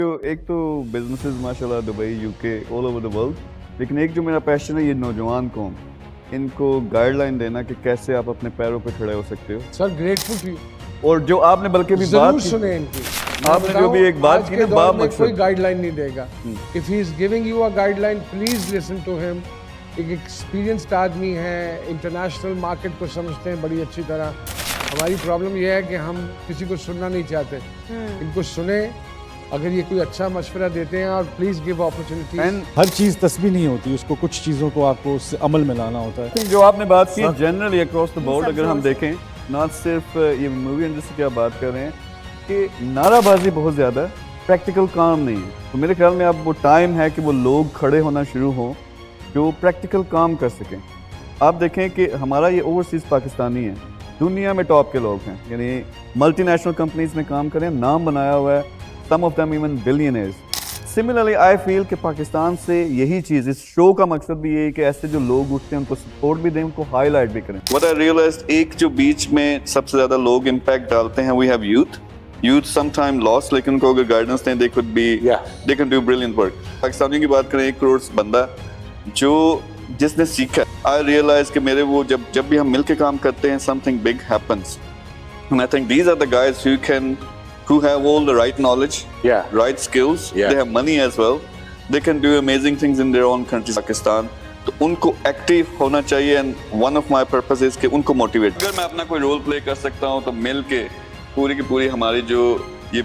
तो एक तो बिजनेसेस माशाल्लाह Dubai UK all over the world, लेकिन एक जो मेरा पैशन है ये नौजवान कौम, इनको गाइडलाइन देना कि कैसे आप अपने पैरों पे खड़े हो सकते हो। Sir grateful to you. और जो आपने बल्कि भी बात जरूर की, सुने इनकी। आपने जो भी एक बात की ना, बाप मकसद कोई गाइडलाइन नहीं देगा। If he is giving you a guideline please listen to him. एक एक्सपीरियंस्ड आदमी है, इंटरनेशनल मार्केट को समझते हैं बड़ी अच्छी तरह। हमारी प्रॉब्लम यह है कि हम किसी को सुनना नहीं चाहते। इनको सुने, अगर ये कोई अच्छा मशवरा देते हैं, और प्लीज गिव अपॉर्चुनिटी। हर चीज़ तस्बीह नहीं होती, उसको कुछ चीज़ों को आपको उससे अमल में लाना होता है। जो आपने बात की जनरली अक्रॉस द बोर्ड, अगर हम देखें ना सिर्फ ये मूवी इंडस्ट्री की आप बात कर रहे हैं कि नाराबाजी बहुत ज़्यादा, प्रैक्टिकल काम नहीं है। तो मेरे ख्याल में अब वो टाइम है कि वो लोग खड़े होना शुरू हों जो प्रैक्टिकल काम कर सकें। आप देखें कि हमारा ये ओवरसीज़ पाकिस्तानी है, दुनिया में टॉप के लोग हैं, यानी मल्टीनेशनल कंपनीज में काम करें, नाम बनाया हुआ है, some of them even billionaires. Similarly I feel कि पाकिस्तान से यही चीज़, इस शो का मकसद भी ये है कि ऐसे जो लोग उठते हैं उनको सपोर्ट भी दें, उनको हाईलाइट भी करें। व्हाट आई रियलाइज्ड, एक जो बीच में सबसे ज़्यादा लोग इम्पैक्ट डालते हैं, we have youth sometime lost, लेकिन उनको अगर गाइडेंस दें, they can do brilliant work. पाकिस्तानियों की बात करें, 1 करोड़ बंदा जिसने सीखा, आई रियलाइज कि मेरे वो जब भी हम मिलके काम करते हैं, something big happens. And I think these are the guys who have all the right knowledge, right skills, they have money as well, they can do amazing things in their own country, Pakistan. तो उनको active होना चाहिए, and one of my purpose is कि उनको motivate. अगर मैं अपना कोई रोल प्ले कर सकता हूँ तो मिल के पूरी की पूरी हमारी जो ये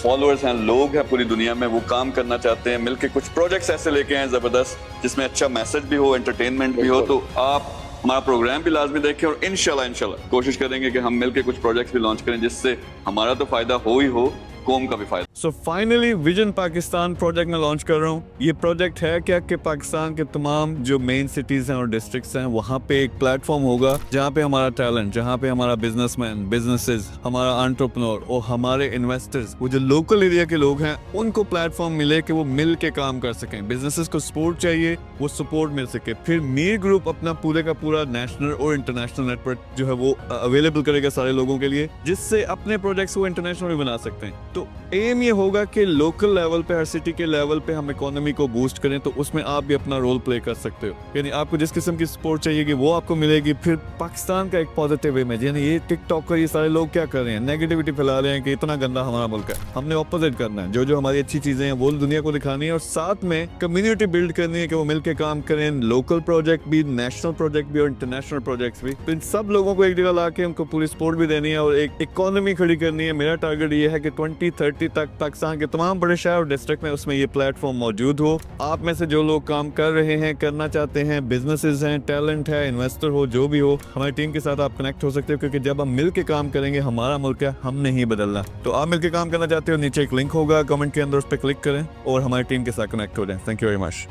फॉलोअर्स हैं, लोग हैं पूरी दुनिया में, वो काम करना चाहते हैं, मिलके कुछ प्रोजेक्ट्स ऐसे लेके आए ज़बरदस्त जिसमें अच्छा मैसेज भी हो, एंटरटेनमेंट भी हो। तो आप हमारा प्रोग्राम भी लाजमी देखें, और इंशाल्लाह कोशिश करेंगे कि हम मिलके कुछ प्रोजेक्ट्स भी लॉन्च करें जिससे हमारा तो फायदा हो ही हो, कौम का भी फायदा। So finally vision Pakistan project में लॉन्च कर रहा हूँ। ये प्रोजेक्ट है क्या कि पाकिस्तान के तमाम जो मेन सिटीज हैं और डिस्ट्रिक्ट्स हैं, वहाँ पे एक प्लेटफॉर्म होगा जहाँ पे हमारा टैलेंट, जहाँ पे हमारा बिजनेसमैन, बिजनेसेस, हमारा एंटरप्रेन्योर और हमारे इन्वेस्टर्स, वो जो लोकल एरिया के लोग हैं, उनको प्लेटफॉर्म मिले कि वो मिल के काम कर सकें। बिजनेसेस को सपोर्ट चाहिए, वो सपोर्ट मिल सके। फिर मीर ग्रुप अपना पूरे का पूरा नेशनल और इंटरनेशनल नेटवर्क जो है वो अवेलेबल करेगा सारे लोगों के लिए, जिससे अपने प्रोजेक्ट्स वो इंटरनेशनल भी बना सकते हैं। तो एम ये होगा कि लोकल लेवल पे, हर सिटी के लेवल पे हम इकोनॉमी को बूस्ट करें, तो उसमें आप भी अपना रोल प्ले कर सकते हो। यानी आपको जिस किस्म की सपोर्ट चाहिए वो आपको मिलेगी। फिर पाकिस्तान का एक पॉजिटिव इमेज, यानी ये टिकटॉक पर ये सारे लोग क्या कर रहे हैं, नेगेटिविटी फैला रहे हैं कि इतना गंदा हमारा मुल्क है। हमने ऑपोजिट करना है, जो हमारी अच्छी चीजें हैं वो दुनिया को दिखानी है, और साथ में कम्युनिटी बिल्ड करनी है कि वो मिलकर काम करें, लोकल प्रोजेक्ट भी, नेशनल प्रोजेक्ट भी और इंटरनेशनल प्रोजेक्ट्स भी। तो इन सब लोगों को एक जगह ला के उनको पूरी सपोर्ट भी देनी है और एक इकोनॉमी खड़ी करनी है। मेरा टारगेट ये है कि 2030 तक पाकिस्तान के तमाम बड़े शहर और डिस्ट्रिक्ट में उसमें ये प्लेटफॉर्म मौजूद हो। आप में से जो लोग काम कर रहे हैं, करना चाहते हैं, बिजनेसेस हैं, टैलेंट है, इन्वेस्टर हो, जो भी हो, हमारी टीम के साथ आप कनेक्ट हो सकते हो, क्योंकि जब हम मिल के काम करेंगे, हमारा मुल्क है, हमने ही बदलना। तो आप मिल के काम करना चाहते हो, नीचे एक लिंक होगा कमेंट के अंदर, उस पर क्लिक करें और हमारी टीम के साथ कनेक्ट हो जाएं। Thank you very much.